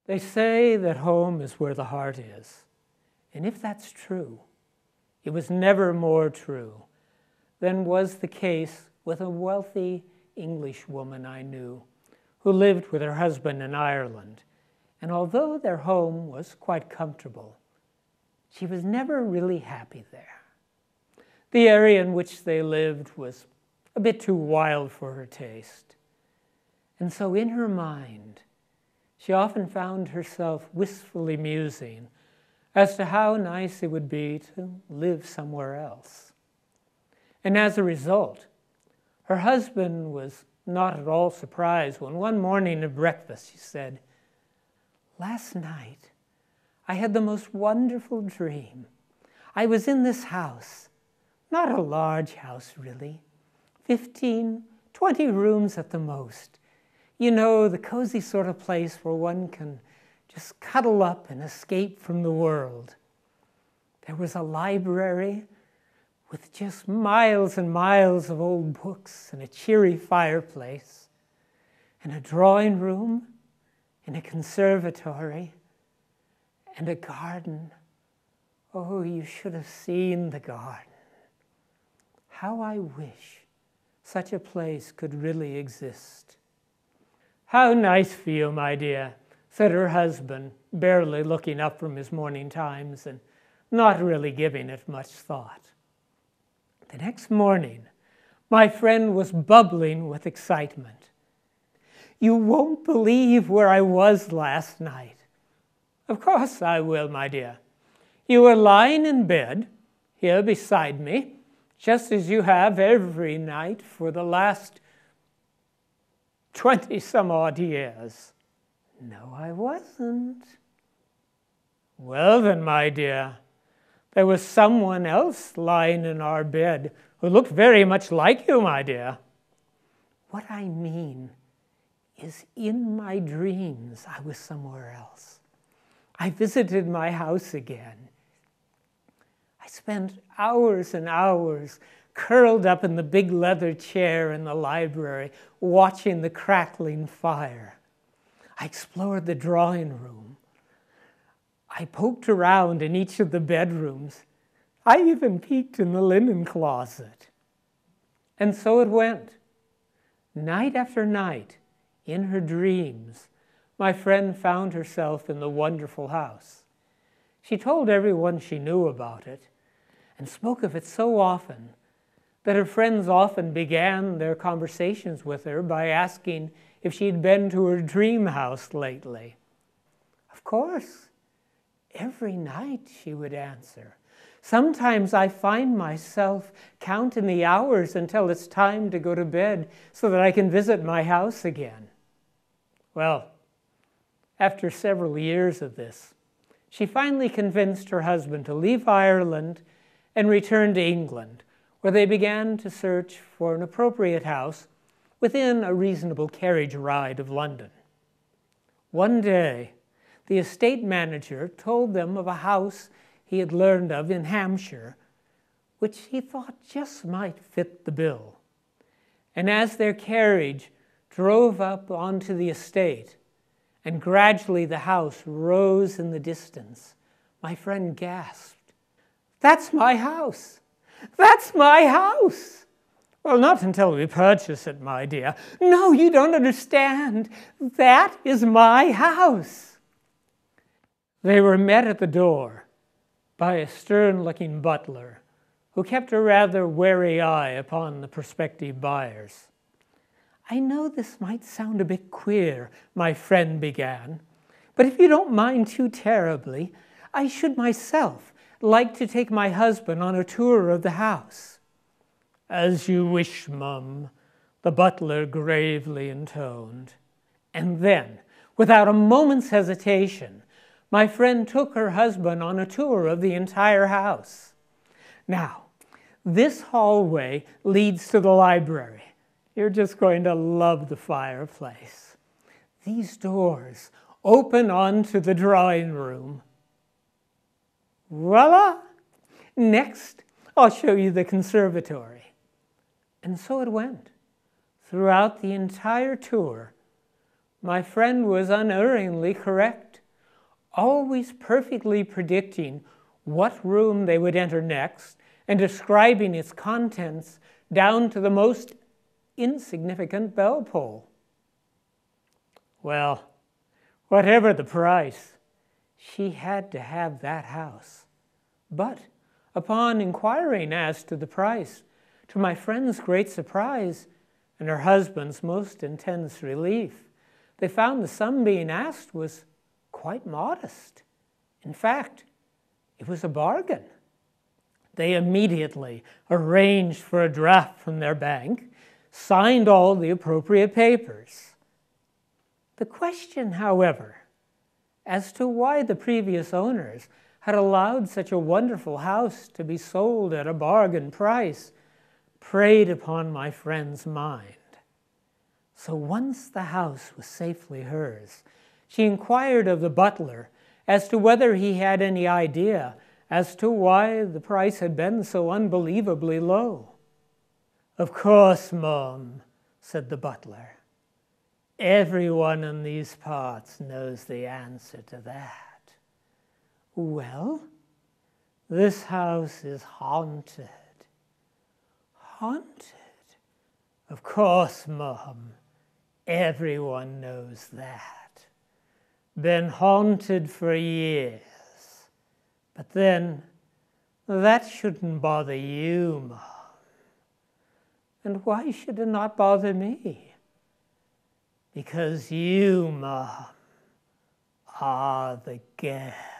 They say that home is where the heart is. And if that's true, it was never more true than was the case with a wealthy English woman I knew who lived with her husband in Ireland. And although their home was quite comfortable, she was never really happy there. The area in which they lived was a bit too wild for her taste. And so in her mind, she often found herself wistfully musing as to how nice it would be to live somewhere else. And as a result, her husband was not at all surprised when one morning at breakfast she said, "Last night, I had the most wonderful dream. I was in this house, not a large house really, 15, 20 rooms at the most. You know, the cozy sort of place where one can just cuddle up and escape from the world. There was a library with just miles and miles of old books and a cheery fireplace, and a drawing room, and a conservatory, and a garden. Oh, you should have seen the garden. How I wish such a place could really exist." "How nice for you, my dear," said her husband, barely looking up from his morning Times and not really giving it much thought. The next morning, my friend was bubbling with excitement. "You won't believe where I was last night." "Of course I will, my dear. You were lying in bed here beside me, just as you have every night for the last 20-some-odd years." "No, I wasn't." "Well then, my dear, there was someone else lying in our bed who looked very much like you, my dear." "What I mean is in my dreams I was somewhere else. I visited my house again. I spent hours and hours curled up in the big leather chair in the library, watching the crackling fire. I explored the drawing room. I poked around in each of the bedrooms. I even peeked in the linen closet." And so it went. Night after night, in her dreams, my friend found herself in the wonderful house. She told everyone she knew about it, and spoke of it so often that her friends often began their conversations with her by asking if she'd been to her dream house lately. "Of course, every night," she would answer. "Sometimes I find myself counting the hours until it's time to go to bed so that I can visit my house again." Well, after several years of this, she finally convinced her husband to leave Ireland and return to England, where they began to search for an appropriate house within a reasonable carriage ride of London. One day, the estate manager told them of a house he had learned of in Hampshire, which he thought just might fit the bill. And as their carriage drove up onto the estate, and gradually the house rose in the distance, my friend gasped, "That's my house! That's my house!" "Well, not until we purchase it, my dear." "No, you don't understand. That is my house." They were met at the door by a stern-looking butler who kept a rather wary eye upon the prospective buyers. "I know this might sound a bit queer," my friend began, "but if you don't mind too terribly, I should myself like to take my husband on a tour of the house." "As you wish, mum," the butler gravely intoned. And then, without a moment's hesitation, my friend took her husband on a tour of the entire house. Now, this hallway leads to the library. You're just going to love the fireplace. These doors open onto the drawing room. Voila! Next, I'll show you the conservatory. And so it went. Throughout the entire tour, My friend was unerringly correct, always perfectly predicting what room they would enter next and describing its contents down to the most insignificant bell pull. Well, whatever the price, she had to have that house. But upon inquiring as to the price, to my friend's great surprise and her husband's most intense relief, they found the sum being asked was quite modest. In fact, it was a bargain. They immediately arranged for a draft from their bank, signed all the appropriate papers. The question, however, as to why the previous owners had allowed such a wonderful house to be sold at a bargain price preyed upon my friend's mind. So once the house was safely hers, she inquired of the butler as to whether he had any idea as to why the price had been so unbelievably low. "Of course, Mum," said the butler. "Everyone in these parts knows the answer to that." "Well?" "This house is haunted." "Haunted?" "Of course, Mum. Everyone knows that. Been haunted for years. But then, that shouldn't bother you, Mum." "And why should it not bother me?" "Because you, Mum, are the guest."